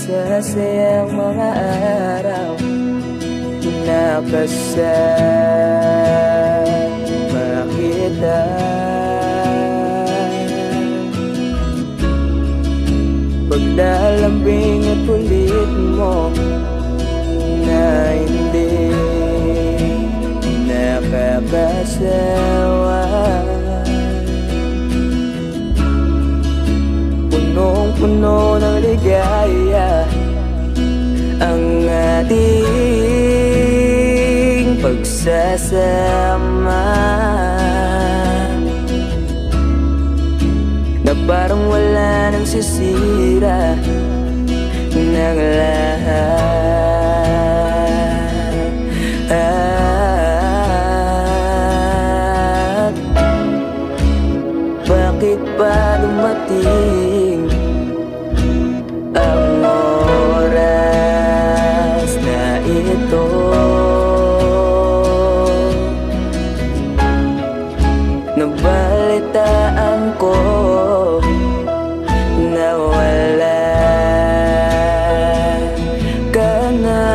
masasayang mga araw nakasama kita. Paglalambing at kulit mo na hindi nakakasawa, punong-puno ng ligaya ang ating pagsasama, na parang wala nang sisira ng lahat. Bakit ba dumating ang oras na ito? Nabalitaan ko na wala ka na.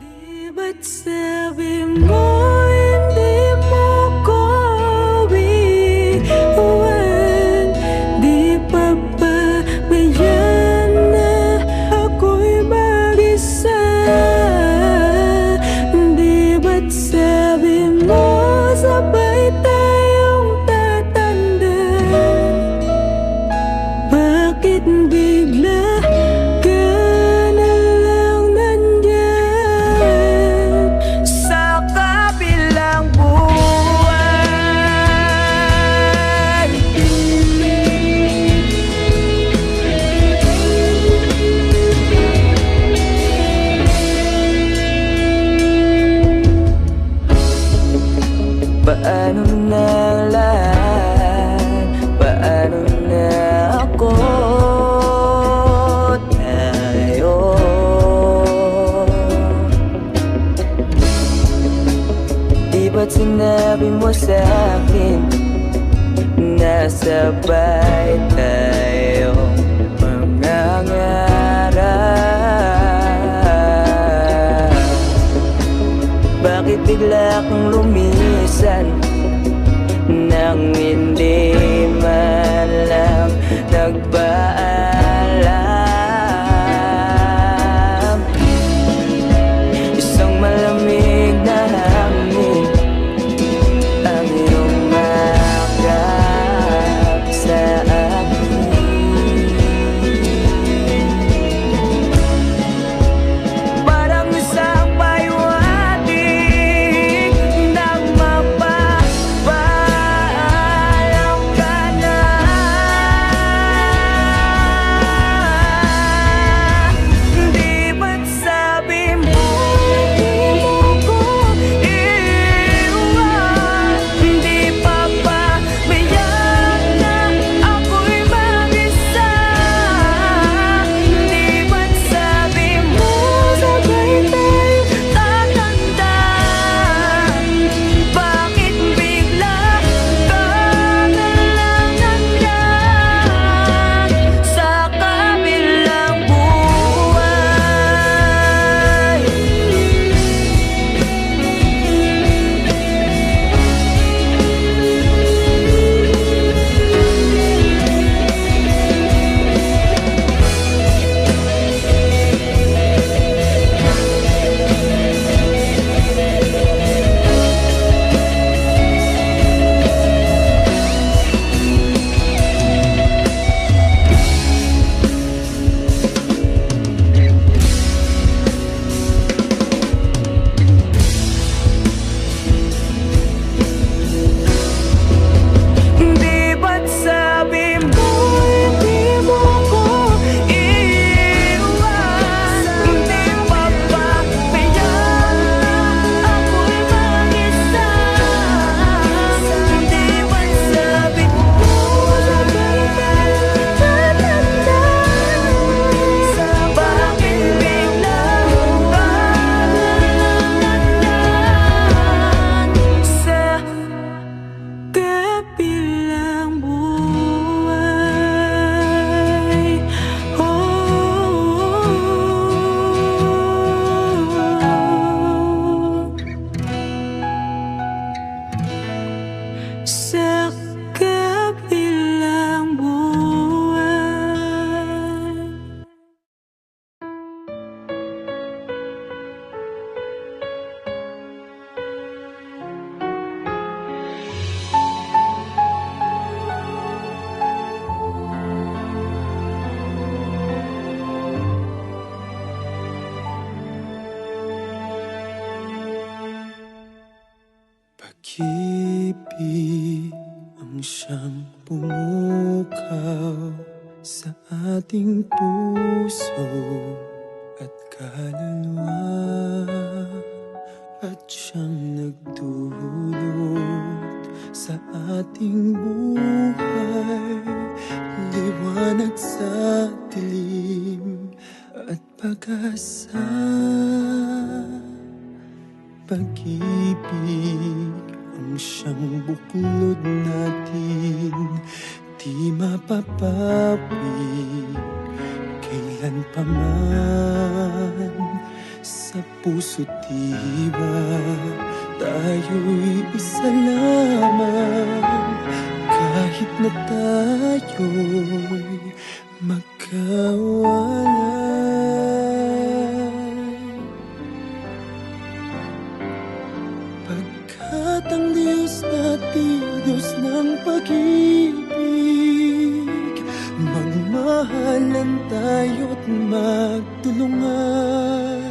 Di ba't sabi mo hindi mo ko iwan? Di pa ba bayan na ako'y mag-isa? Di ba't sabi mo sabay tayong tatanda? Bakit bigla ka na lang nandyan sa kabilang buwan? Paano na ang lahat? Paano na ako? Tayo di ba't sinabi mo sa'kin na sabay tayong mangangarap? Bakit bigla kang lumisan nang hindi man lang nagpaalam? Isang malamig na hangin ang iyong makap sa akin. Parang isang paywating na mapapaalam ka na. Pag-ibig ang siyang pumukaw sa ating puso at kaluluwa, at siyang nagdulot sa ating buhay, liwanag sa dilim at pag-asa. Pag-ibig ang siyang buklod natin, di mapapawi kailan pa man. Sa puso't diwa tayo'y isa lamang, kahit na tayo'y magkawalay. Pagkat ang Diyos natin, Diyos ng pag-ibig, magmahalan tayo't magtulungan.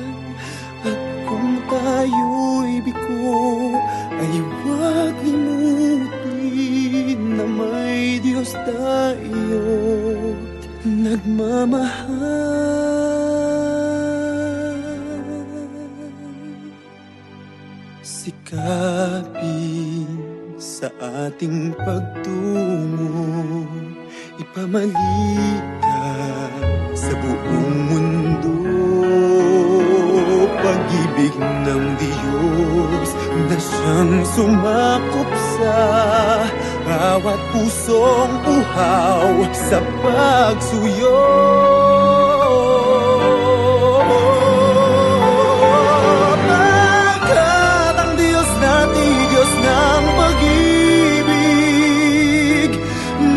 At kung tayo'y bigo, ay huwag limutin na may Diyos tayo't nagmamahal. Sikapin sa ating pagtungo, ipamalitan sa buong mundo. Pag-ibig ng Diyos na siyang sumakop sa bawat pusong uhaw sa pagsuyo. Pagkat ang Diyos natin, Diyos ng pag-ibig,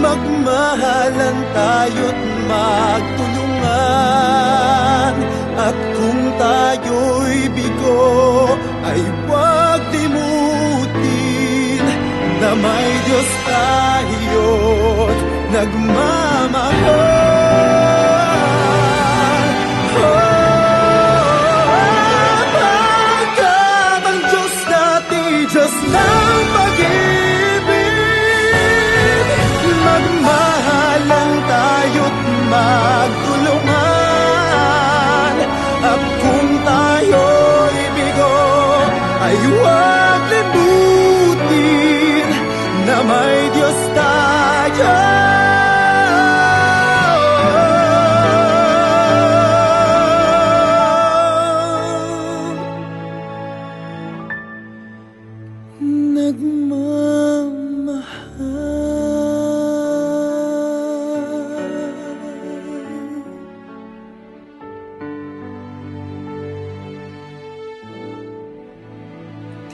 magmahalan tayo't magtulungan. At kung tayo'y bigo, ay huwag limutin na may Diyos tayo't nagmamahal. Pagkat ang Diyos natin, Diyos ng pag-ibig, magmahalan tayo't magtulungan. At kung tayo'y bigo, ay huwag limutin na may Diyos tayo.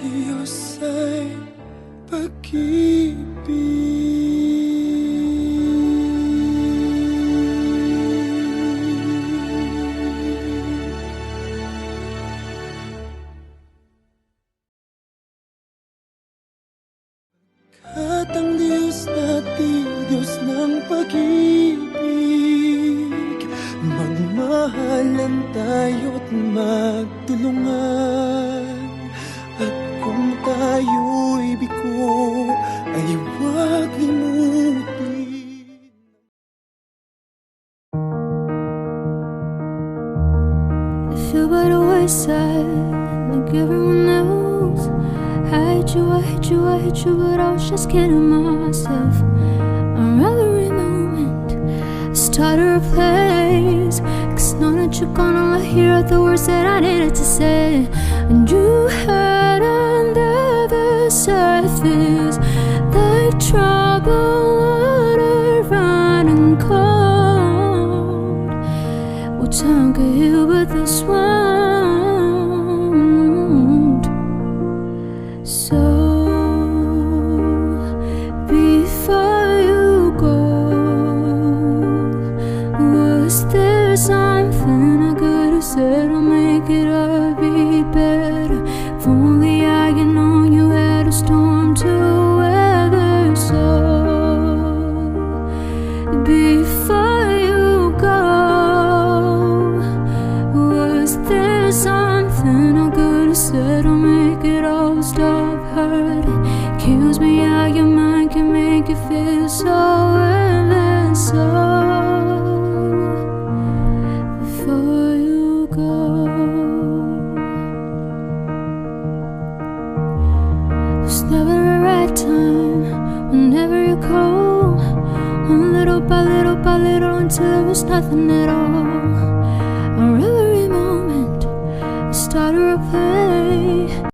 Diyos ay At ang Diyos natin, Diyos ng pag-ibig, magmahalan tayo't magtulungan. At kung tayo'y bigo, ay huwag limutin. I feel by the wayside, like everyone else. I hate you, I hate you, I hate you, but I was just kidding myself. I'd rather in the moment start a place, 'cause know that you're gonna hear the words that I needed to say. And you had under the surface, like troubled water running cold. What tongue could heal but this wound? So before you go, was there something I could have said to make it a bit better? If only I had known you had a storm to weather. So before you go, was there something I could have said to make it all stop hurting? little by little by little until there was nothing at all.